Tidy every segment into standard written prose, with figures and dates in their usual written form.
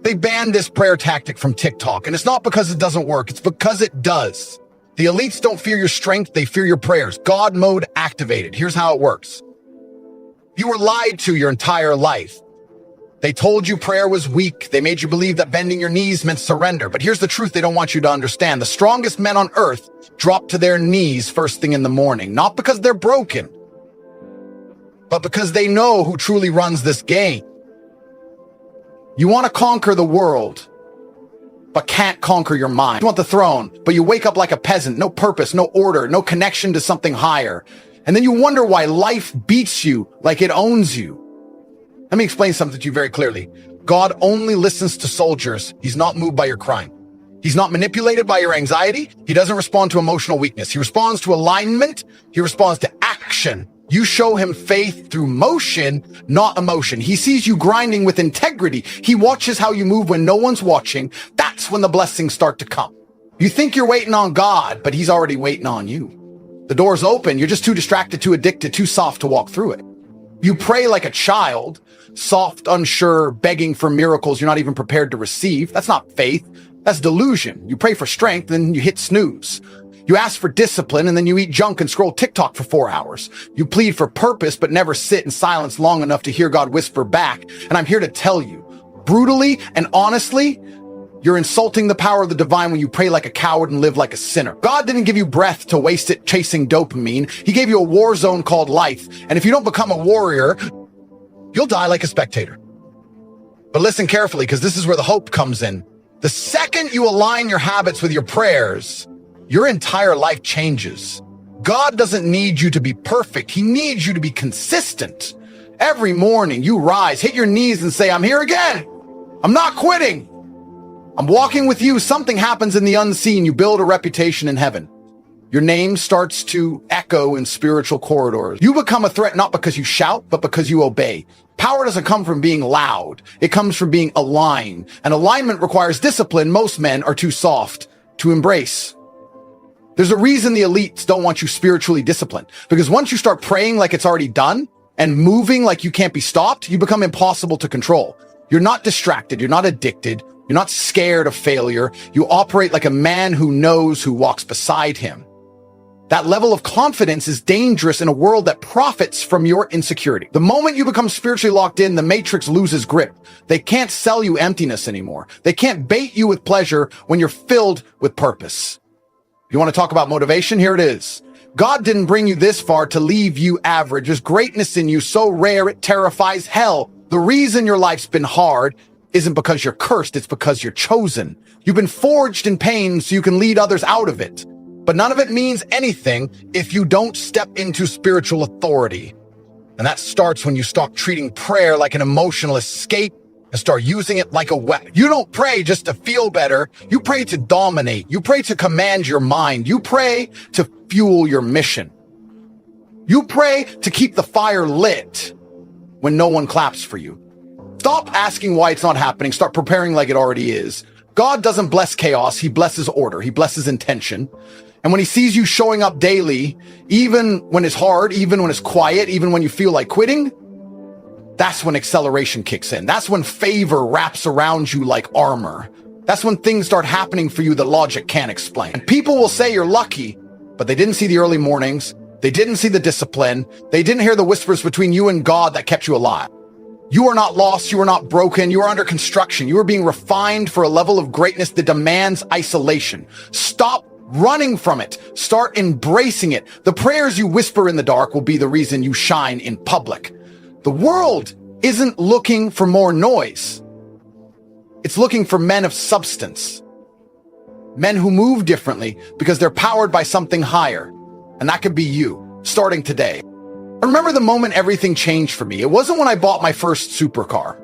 They banned this prayer tactic from TikTok, and it's not because it doesn't work, it's because it does. The elites don't fear your strength, they fear your prayers. God mode activated. Here's how it works. You were lied to your entire life. They told you prayer was weak. They made you believe that bending your knees meant surrender. But here's the truth they don't want you to understand. The strongest men on earth drop to their knees first thing in the morning, not because they're broken, but because they know who truly runs this game. You want to conquer the world, but can't conquer your mind. You want the throne, but you wake up like a peasant, no purpose, no order, no connection to something higher. And then you wonder why life beats you like it owns you. Let me explain something to you very clearly. God only listens to soldiers. He's not moved by your crime. He's not manipulated by your anxiety. He doesn't respond to emotional weakness. He responds to alignment. He responds to action. You show him faith through motion, not emotion. He sees you grinding with integrity. He watches how you move when no one's watching. That's when the blessings start to come. You think you're waiting on God, but he's already waiting on you. The door's open. You're just too distracted, too addicted, too soft to walk through it. You pray like a child, soft, unsure, begging for miracles you're not even prepared to receive. That's not faith. That's delusion. You pray for strength, and you hit snooze. You ask for discipline, and then you eat junk and scroll TikTok for 4 hours. You plead for purpose, but never sit in silence long enough to hear God whisper back. And I'm here to tell you, brutally and honestly, you're insulting the power of the divine when you pray like a coward and live like a sinner. God didn't give you breath to waste it chasing dopamine. He gave you a war zone called life. And if you don't become a warrior, you'll die like a spectator. But listen carefully, because this is where the hope comes in. The second you align your habits with your prayers, your entire life changes. God doesn't need you to be perfect. He needs you to be consistent. Every morning you rise, hit your knees and say, I'm here again. I'm not quitting. I'm walking with you. Something happens in the unseen. You build a reputation in heaven. Your name starts to echo in spiritual corridors. You become a threat not because you shout, but because you obey. Power doesn't come from being loud. It comes from being aligned. And alignment requires discipline most men are too soft to embrace. There's a reason the elites don't want you spiritually disciplined. Because once you start praying like it's already done and moving like you can't be stopped, you become impossible to control. You're not distracted. You're not addicted. You're not scared of failure. You operate like a man who knows who walks beside him. That level of confidence is dangerous in a world that profits from your insecurity. The moment you become spiritually locked in, the matrix loses grip. They can't sell you emptiness anymore. They can't bait you with pleasure when you're filled with purpose. You want to talk about motivation? Here it is. God didn't bring you this far to leave you average. There's greatness in you so rare it terrifies hell. The reason your life's been hard isn't because you're cursed, it's because you're chosen. You've been forged in pain so you can lead others out of it. But none of it means anything if you don't step into spiritual authority. And that starts when you stop treating prayer like an emotional escape and start using it like a weapon. You don't pray just to feel better. You pray to dominate. You pray to command your mind. You pray to fuel your mission. You pray to keep the fire lit when no one claps for you. Stop asking why it's not happening. Start preparing like it already is. God doesn't bless chaos. He blesses order. He blesses intention. And when he sees you showing up daily, even when it's hard, even when it's quiet, even when you feel like quitting, that's when acceleration kicks in. That's when favor wraps around you like armor. That's when things start happening for you that logic can't explain. And people will say you're lucky, but they didn't see the early mornings. They didn't see the discipline. They didn't hear the whispers between you and God that kept you alive. You are not lost. You are not broken. You are under construction. You are being refined for a level of greatness that demands isolation. Stop running from it. Start embracing it. The prayers you whisper in the dark will be the reason you shine in public. The world isn't looking for more noise. It's looking for men of substance. Men who move differently because they're powered by something higher. And that could be you, starting today. I remember the moment everything changed for me. It wasn't when I bought my first supercar.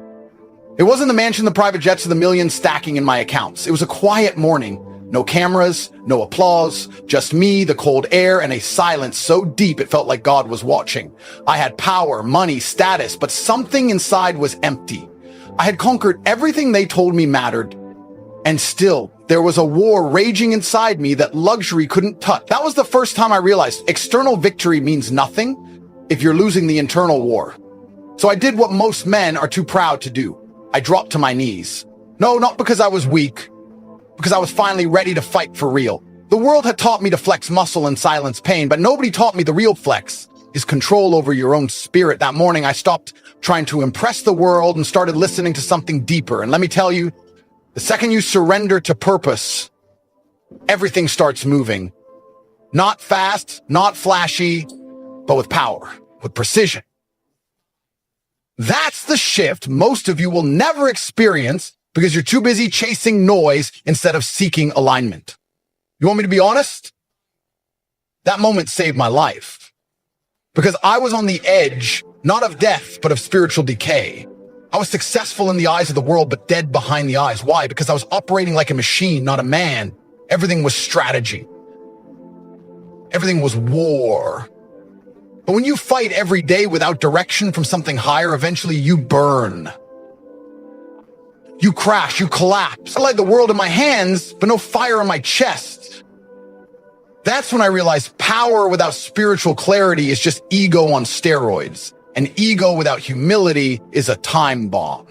It wasn't the mansion, the private jets, or the millions stacking in my accounts. It was a quiet morning. No cameras, no applause, just me, the cold air, and a silence so deep it felt like God was watching. I had power, money, status, but something inside was empty. I had conquered everything they told me mattered. And still, there was a war raging inside me that luxury couldn't touch. That was the first time I realized external victory means nothing if you're losing the internal war. So I did what most men are too proud to do. I dropped to my knees. No, not because I was weak, because I was finally ready to fight for real. The world had taught me to flex muscle and silence pain, but nobody taught me the real flex is control over your own spirit. That morning, I stopped trying to impress the world and started listening to something deeper. And let me tell you, the second you surrender to purpose, everything starts moving. Not fast, not flashy, but with power, with precision. That's the shift most of you will never experience because you're too busy chasing noise instead of seeking alignment. You want me to be honest? That moment saved my life because I was on the edge, not of death, but of spiritual decay. I was successful in the eyes of the world, but dead behind the eyes. Why? Because I was operating like a machine, not a man. Everything was strategy. Everything was war. But when you fight every day without direction from something higher, eventually you burn. You crash, you collapse. I like the world in my hands, but no fire in my chest. That's when I realized power without spiritual clarity is just ego on steroids. And ego without humility is a time bomb.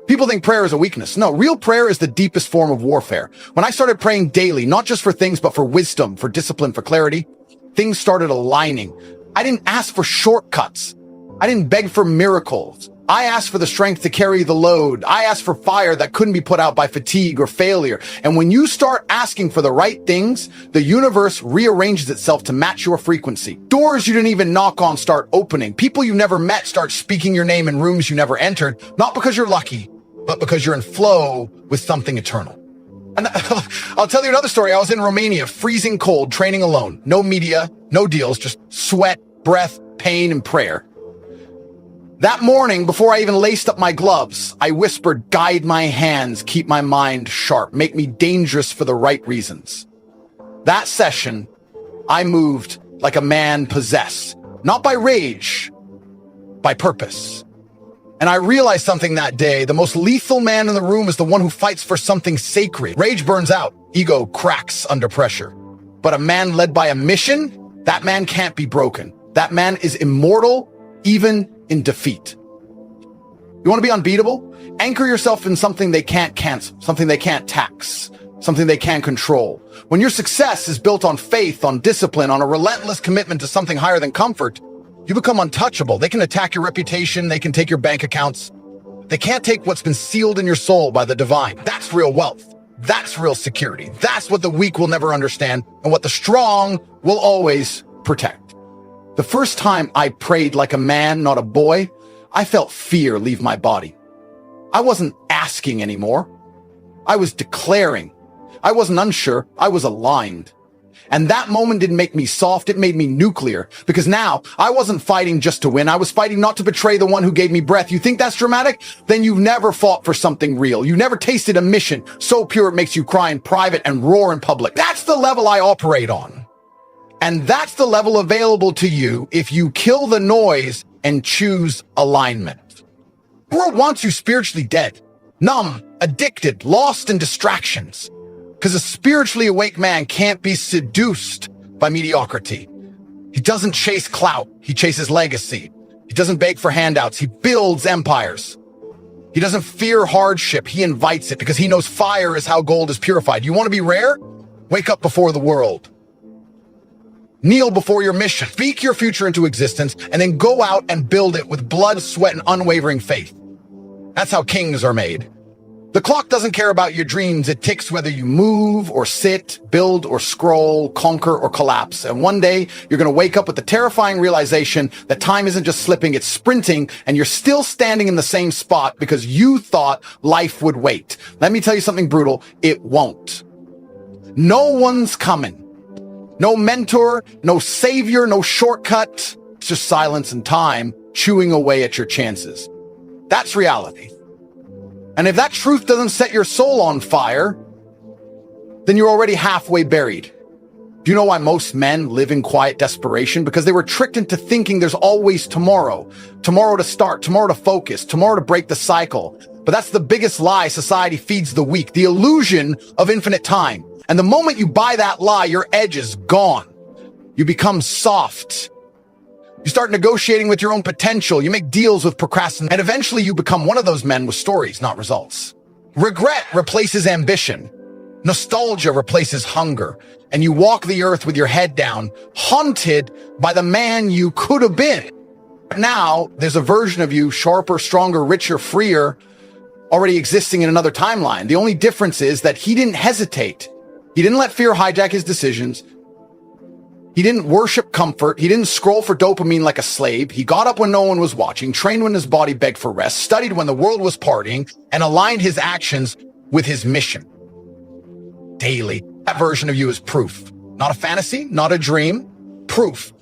People think prayer is a weakness. No, real prayer is the deepest form of warfare. When I started praying daily, not just for things, but for wisdom, for discipline, for clarity, things started aligning. I didn't ask for shortcuts. I didn't beg for miracles. I asked for the strength to carry the load. I asked for fire that couldn't be put out by fatigue or failure. And when you start asking for the right things, the universe rearranges itself to match your frequency. Doors you didn't even knock on start opening. People you never met start speaking your name in rooms you never entered, not because you're lucky, but because you're in flow with something eternal. And I'll tell you another story. I was in Romania, freezing cold, training alone. No media, no deals, just sweat, breath, pain, and prayer. That morning, before I even laced up my gloves, I whispered, guide my hands, keep my mind sharp, make me dangerous for the right reasons. That session, I moved like a man possessed, not by rage, by purpose. And I realized something that day. The most lethal man in the room is the one who fights for something sacred. Rage burns out. Ego cracks under pressure. But a man led by a mission, that man can't be broken. That man is immortal, even in defeat. You want to be unbeatable? Anchor yourself in something they can't cancel, something they can't tax, something they can't control. When your success is built on faith, on discipline, on a relentless commitment to something higher than comfort, you become untouchable. They can attack your reputation. They can take your bank accounts. They can't take what's been sealed in your soul by the divine. That's real wealth. That's real security. That's what the weak will never understand and what the strong will always protect. The first time I prayed like a man, not a boy, I felt fear leave my body. I wasn't asking anymore. I was declaring. I wasn't unsure. I was aligned. And that moment didn't make me soft. It made me nuclear because now I wasn't fighting just to win. I was fighting not to betray the one who gave me breath. You think that's dramatic? Then you've never fought for something real. You never tasted a mission so pure it makes you cry in private and roar in public. That's the level I operate on. And that's the level available to you if you kill the noise and choose alignment. The world wants you spiritually dead, numb, addicted, lost in distractions. Because a spiritually awake man can't be seduced by mediocrity. He doesn't chase clout. He chases legacy. He doesn't beg for handouts. He builds empires. He doesn't fear hardship. He invites it because he knows fire is how gold is purified. You want to be rare? Wake up before the world. Kneel before your mission. Speak your future into existence and then go out and build it with blood, sweat, and unwavering faith. That's how kings are made. The clock doesn't care about your dreams. It ticks whether you move or sit, build or scroll, conquer or collapse. And one day you're going to wake up with the terrifying realization that time isn't just slipping, it's sprinting, and you're still standing in the same spot because you thought life would wait. Let me tell you something brutal. It won't. No one's coming. No mentor, no savior, no shortcut. It's just silence and time chewing away at your chances. That's reality. And if that truth doesn't set your soul on fire, then you're already halfway buried. Do you know why most men live in quiet desperation? Because they were tricked into thinking there's always tomorrow. Tomorrow to start, tomorrow to focus, tomorrow to break the cycle. But that's the biggest lie society feeds the weak, the illusion of infinite time. And the moment you buy that lie, your edge is gone. You become soft. You start negotiating with your own potential. You make deals with procrastination. And eventually you become one of those men with stories, not results. Regret replaces ambition. Nostalgia replaces hunger. And you walk the earth with your head down, haunted by the man you could have been. Now, there's a version of you, sharper, stronger, richer, freer, already existing in another timeline. The only difference is that he didn't hesitate. He didn't let fear hijack his decisions. He didn't worship comfort. He didn't scroll for dopamine like a slave. He got up when no one was watching, trained when his body begged for rest, studied when the world was partying, and aligned his actions with his mission. Daily. That version of you is proof. Not a fantasy, not a dream, proof.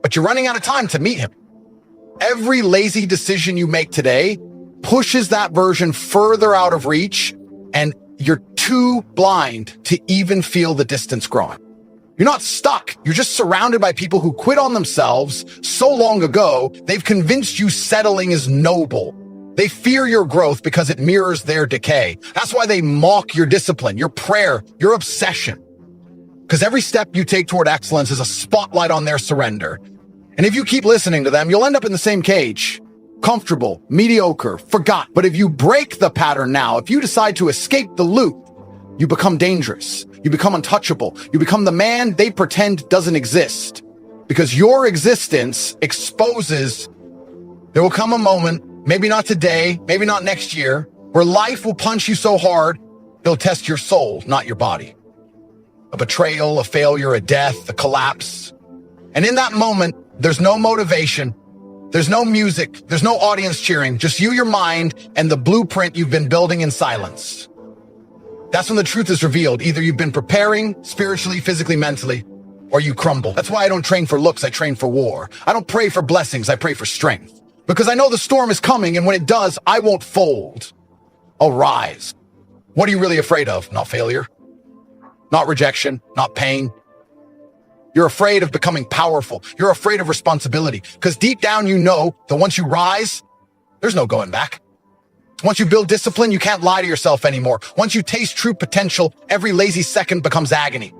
But you're running out of time to meet him. Every lazy decision you make today pushes that version further out of reach, and you're too blind to even feel the distance growing. You're not stuck. You're just surrounded by people who quit on themselves so long ago, they've convinced you settling is noble. They fear your growth because it mirrors their decay. That's why they mock your discipline, your prayer, your obsession. Because every step you take toward excellence is a spotlight on their surrender. And if you keep listening to them, you'll end up in the same cage. Comfortable, mediocre, forgot. But if you break the pattern now, if you decide to escape the loop, you become dangerous. You become untouchable. You become the man they pretend doesn't exist. Because your existence exposes there will come a moment, maybe not today, maybe not next year, where life will punch you so hard, it'll test your soul, not your body. A betrayal, a failure, a death, a collapse. And in that moment, there's no motivation. There's no music. There's no audience cheering. Just you, your mind, and the blueprint you've been building in silence. That's when the truth is revealed. Either you've been preparing spiritually, physically, mentally, or you crumble. That's why I don't train for looks. I train for war. I don't pray for blessings. I pray for strength. Because I know the storm is coming, and when it does, I won't fold. I'll rise. What are you really afraid of? Not failure. Not rejection. Not pain. You're afraid of becoming powerful. You're afraid of responsibility. Because deep down you know that once you rise, there's no going back. Once you build discipline, you can't lie to yourself anymore. Once you taste true potential, every lazy second becomes agony.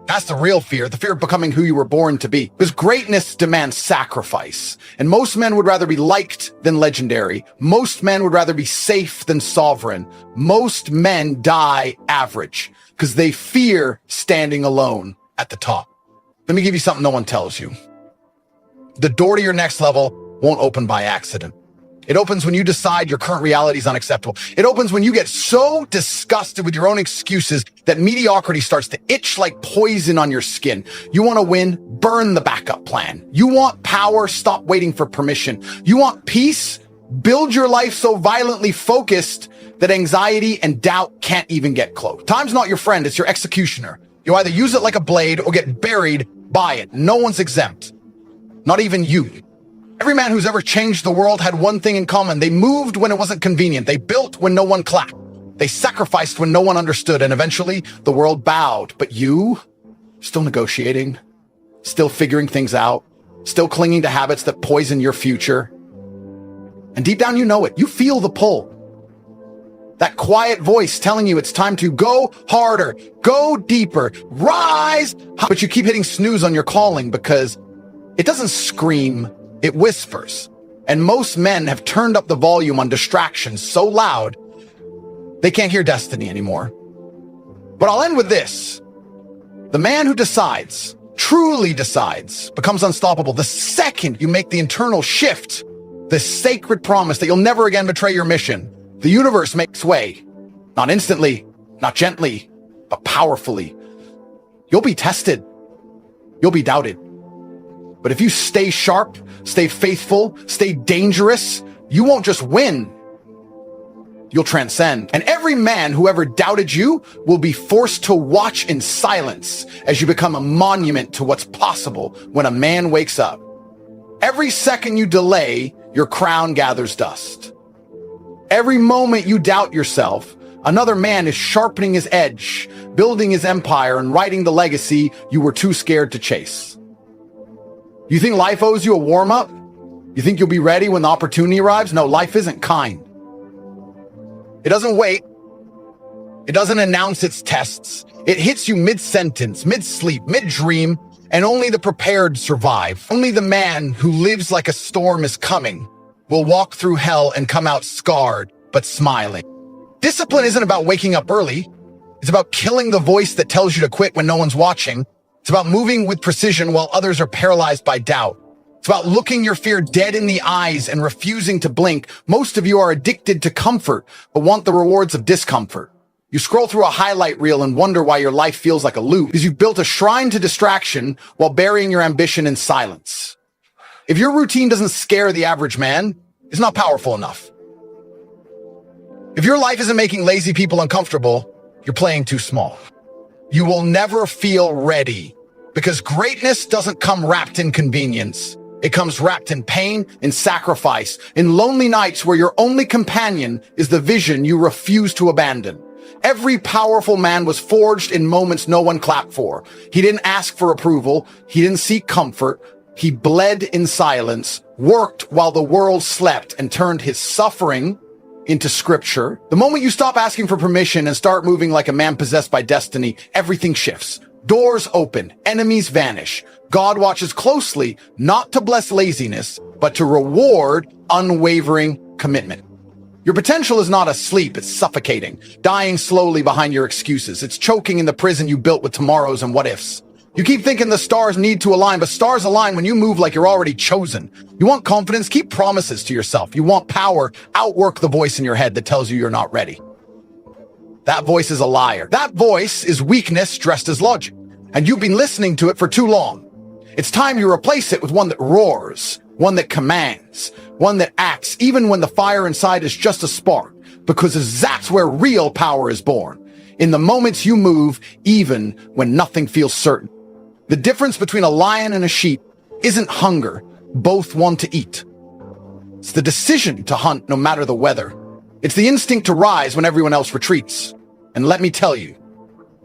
That's the real fear, the fear of becoming who you were born to be. Because greatness demands sacrifice. And most men would rather be liked than legendary. Most men would rather be safe than sovereign. Most men die average because they fear standing alone at the top. Let me give you something no one tells you. The door to your next level won't open by accident. It opens when you decide your current reality is unacceptable. It opens when you get so disgusted with your own excuses that mediocrity starts to itch like poison on your skin. You want to win? Burn the backup plan. You want power? Stop waiting for permission. You want peace? Build your life so violently focused that anxiety and doubt can't even get close. Time's not your friend, it's your executioner. You either use it like a blade or get buried by it. No one's exempt. Not even you. Every man who's ever changed the world had one thing in common. They moved when it wasn't convenient. They built when no one clapped. They sacrificed when no one understood. And eventually the world bowed. But you, still negotiating, still figuring things out, still clinging to habits that poison your future. And deep down you know it. You feel the pull. That quiet voice telling you it's time to go harder, go deeper, rise. But you keep hitting snooze on your calling because it doesn't scream. It whispers. And most men have turned up the volume on distractions so loud, they can't hear destiny anymore. But I'll end with this. The man who decides, truly decides, becomes unstoppable the second you make the internal shift, the sacred promise that you'll never again betray your mission. The universe makes way. Not instantly, not gently, but powerfully. You'll be tested. You'll be doubted. But if you stay sharp, stay faithful, stay dangerous, you won't just win. You'll transcend. And every man who ever doubted you will be forced to watch in silence as you become a monument to what's possible when a man wakes up. Every second you delay, your crown gathers dust. Every moment you doubt yourself, another man is sharpening his edge, building his empire, and writing the legacy you were too scared to chase. You think life owes you a warm-up? You think you'll be ready when the opportunity arrives? No, life isn't kind. It doesn't wait. It doesn't announce its tests. It hits you mid-sentence, mid-sleep, mid-dream, and only the prepared survive. Only the man who lives like a storm is coming will walk through hell and come out scarred, but smiling. Discipline isn't about waking up early. It's about killing the voice that tells you to quit when no one's watching. It's about moving with precision while others are paralyzed by doubt. It's about looking your fear dead in the eyes and refusing to blink. Most of you are addicted to comfort, but want the rewards of discomfort. You scroll through a highlight reel and wonder why your life feels like a loop, because you've built a shrine to distraction while burying your ambition in silence. If your routine doesn't scare the average man, it's not powerful enough. If your life isn't making lazy people uncomfortable, you're playing too small. You will never feel ready, because greatness doesn't come wrapped in convenience. It comes wrapped in pain, in sacrifice, in lonely nights where your only companion is the vision you refuse to abandon. Every powerful man was forged in moments no one clapped for. He didn't ask for approval. He didn't seek comfort. He bled in silence, worked while the world slept, and turned his suffering into scripture. The moment you stop asking for permission and start moving like a man possessed by destiny, everything shifts. Doors open, enemies vanish. God watches closely, not to bless laziness, but to reward unwavering commitment. Your potential is not asleep, it's suffocating, dying slowly behind your excuses. It's choking in the prison you built with tomorrows and what-ifs. You keep thinking the stars need to align, but stars align when you move like you're already chosen. You want confidence? Keep promises to yourself. You want power? Outwork the voice in your head that tells you you're not ready. That voice is a liar. That voice is weakness dressed as logic, and you've been listening to it for too long. It's time you replace it with one that roars, one that commands, one that acts even when the fire inside is just a spark, because that's where real power is born. In the moments you move, even when nothing feels certain. The difference between a lion and a sheep isn't hunger. Both want to eat. It's the decision to hunt no matter the weather. It's the instinct to rise when everyone else retreats. And let me tell you,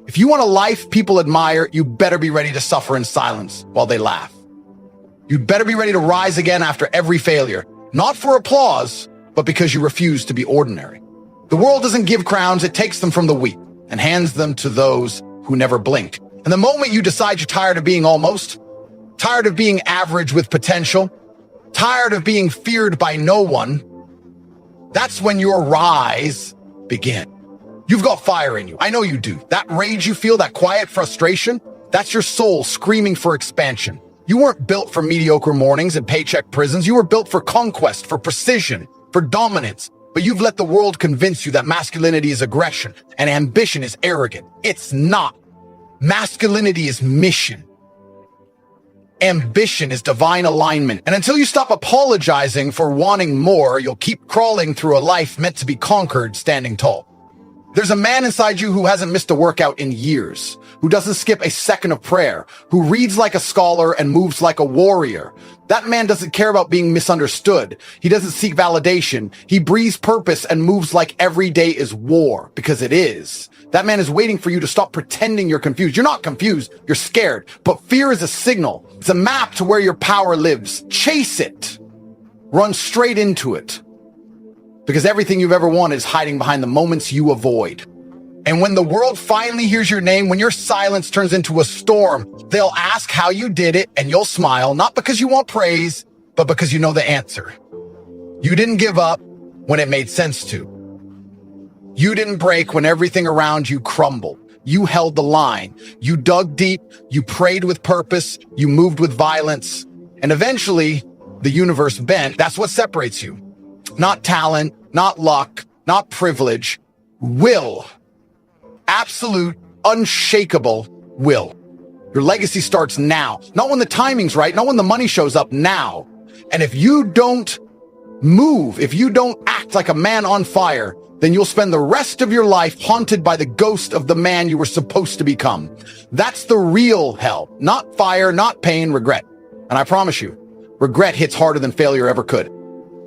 if you want a life people admire, you better be ready to suffer in silence while they laugh. You'd better be ready to rise again after every failure, not for applause, but because you refuse to be ordinary. The world doesn't give crowns, it takes them from the weak and hands them to those who never blink. And the moment you decide you're tired of being almost, tired of being average with potential, tired of being feared by no one, that's when your rise begins. You've got fire in you. I know you do. That rage you feel, that quiet frustration, that's your soul screaming for expansion. You weren't built for mediocre mornings and paycheck prisons. You were built for conquest, for precision, for dominance. But you've let the world convince you that masculinity is aggression and ambition is arrogant. It's not. Masculinity is mission. Ambition is divine alignment. And until you stop apologizing for wanting more, you'll keep crawling through a life meant to be conquered standing tall. There's a man inside you who hasn't missed a workout in years, who doesn't skip a second of prayer, who reads like a scholar and moves like a warrior. That man doesn't care about being misunderstood. He doesn't seek validation. He breathes purpose and moves like every day is war, because it is. That man is waiting for you to stop pretending you're confused. You're not confused, you're scared. But fear is a signal. It's a map to where your power lives. Chase it. Run straight into it. Because everything you've ever wanted is hiding behind the moments you avoid. And when the world finally hears your name, when your silence turns into a storm, they'll ask how you did it, and you'll smile, not because you want praise, but because you know the answer. You didn't give up when it made sense to. You didn't break when everything around you crumbled. You held the line. You dug deep. You prayed with purpose. You moved with violence. And eventually, the universe bent. That's what separates you. Not talent, not luck, not privilege. Will. Absolute, unshakable will. Your legacy starts now. Not when the timing's right, not when the money shows up, now. And if you don't move, if you don't act like a man on fire, then you'll spend the rest of your life haunted by the ghost of the man you were supposed to become. That's the real hell. Not fire, not pain, regret. And I promise you, regret hits harder than failure ever could.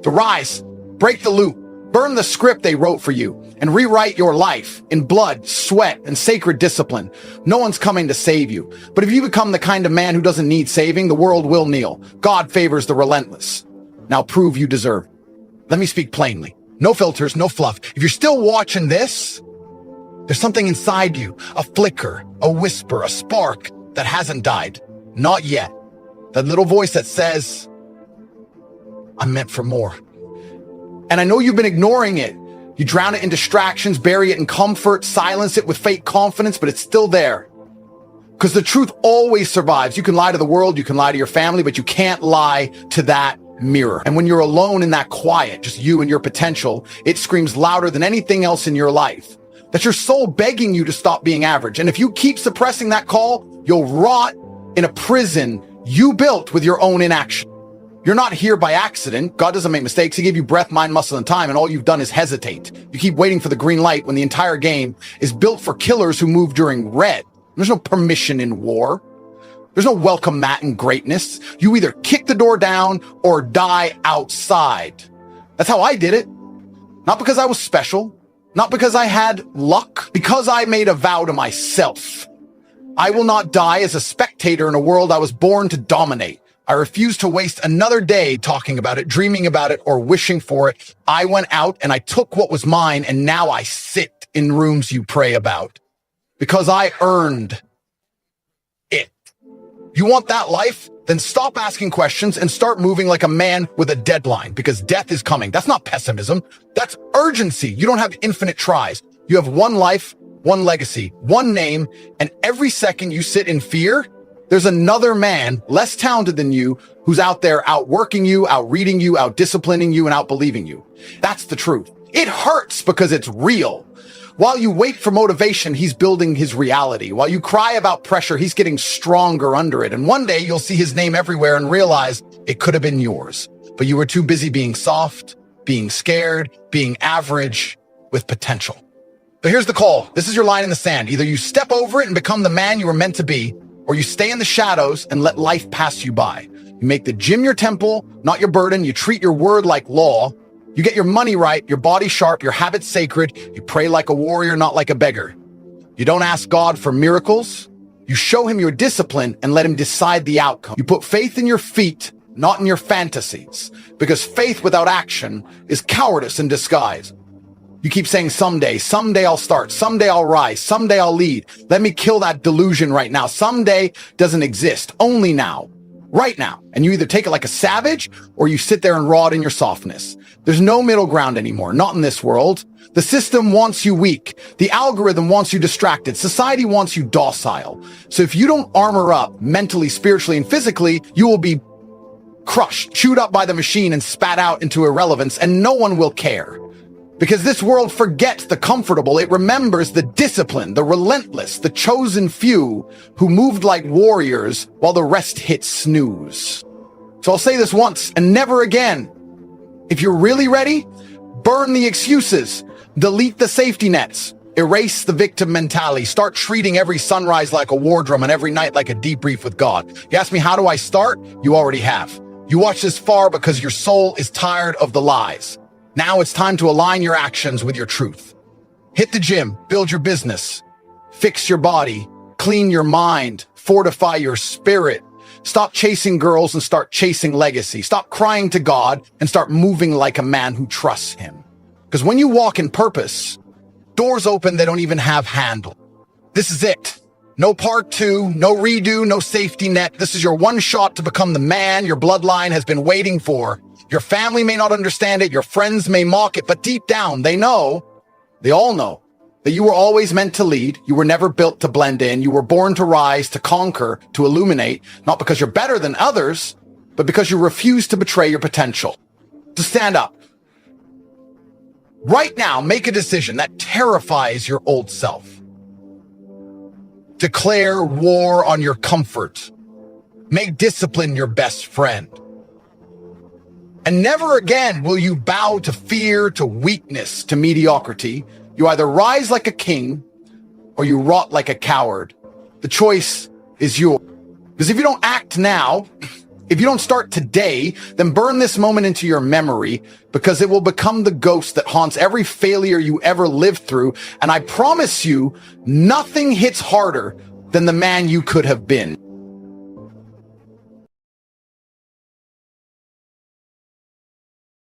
To rise, break the loop, burn the script they wrote for you, and rewrite your life in blood, sweat, and sacred discipline. No one's coming to save you. But if you become the kind of man who doesn't need saving, the world will kneel. God favors the relentless. Now prove you deserve it. Let me speak plainly. No filters, no fluff. If you're still watching this, there's something inside you, a flicker, a whisper, a spark that hasn't died. Not yet. That little voice that says, I'm meant for more. And I know you've been ignoring it, You drown it in distractions, bury it in comfort, silence it with fake confidence, but it's still there. Because the truth always survives. You can lie to the world, you can lie to your family, but you can't lie to that mirror. And when you're alone in that quiet, just you and your potential, it screams louder than anything else in your life. That's your soul begging you to stop being average. And if you keep suppressing that call, you'll rot in a prison you built with your own inaction. You're not here by accident. God doesn't make mistakes. He gave you breath, mind, muscle, and time, and all you've done is hesitate. You keep waiting for the green light when the entire game is built for killers who move during red. There's no permission in war. There's no welcome mat in greatness. You either kick the door down or die outside. That's how I did it. Not because I was special, not because I had luck, because I made a vow to myself. I will not die as a spectator in a world I was born to dominate. I refuse to waste another day talking about it, dreaming about it, or wishing for it. I went out and I took what was mine, and now I sit in rooms you pray about. Because I earned it. You want that life? Then stop asking questions and start moving like a man with a deadline, because death is coming. That's not pessimism. That's urgency. You don't have infinite tries. You have one life, one legacy, one name, and every second you sit in fear, there's another man less talented than you who's out there outworking you, outreading you, outdisciplining you, and outbelieving you. That's the truth. It hurts because it's real. While you wait for motivation, he's building his reality. While you cry about pressure, he's getting stronger under it. And one day you'll see his name everywhere and realize it could have been yours. But you were too busy being soft, being scared, being average with potential. So here's the call. This is your line in the sand. Either you step over it and become the man you were meant to be, or you stay in the shadows and let life pass you by. You make the gym your temple, not your burden. You treat your word like law. You get your money right, your body sharp, your habits sacred. You pray like a warrior, not like a beggar. You don't ask God for miracles. You show him your discipline and let him decide the outcome. You put faith in your feet, not in your fantasies, because faith without action is cowardice in disguise. You keep saying someday I'll start, someday I'll rise, someday I'll lead. Let me kill that delusion right now. Someday doesn't exist, only now, right now. And you either take it like a savage or you sit there and rot in your softness. There's no middle ground anymore, not in this world. The system wants you weak. The algorithm wants you distracted. Society wants you docile. So if you don't armor up mentally, spiritually, and physically, you will be crushed, chewed up by the machine and spat out into irrelevance, and no one will care. Because this world forgets the comfortable. It remembers the disciplined, the relentless, the chosen few who moved like warriors while the rest hit snooze. So I'll say this once and never again. If you're really ready, burn the excuses, delete the safety nets, erase the victim mentality, start treating every sunrise like a war drum and every night like a debrief with God. You ask me, how do I start? You already have. You watch this far because your soul is tired of the lies. Now it's time to align your actions with your truth. Hit the gym, build your business, fix your body, clean your mind, fortify your spirit. Stop chasing girls and start chasing legacy. Stop crying to God and start moving like a man who trusts him. Because when you walk in purpose, doors open they don't even have handle. This is it. No part two, no redo, no safety net. This is your one shot to become the man your bloodline has been waiting for. Your family may not understand it, your friends may mock it, but deep down, they all know, that you were always meant to lead. You were never built to blend in. You were born to rise, to conquer, to illuminate, not because you're better than others, but because you refuse to betray your potential. To stand up. Right now, make a decision that terrifies your old self. Declare war on your comfort. Make discipline your best friend. And never again will you bow to fear, to weakness, to mediocrity. You either rise like a king or you rot like a coward. The choice is yours. Because if you don't act now, if you don't start today, then burn this moment into your memory because it will become the ghost that haunts every failure you ever lived through. And I promise you, nothing hits harder than the man you could have been.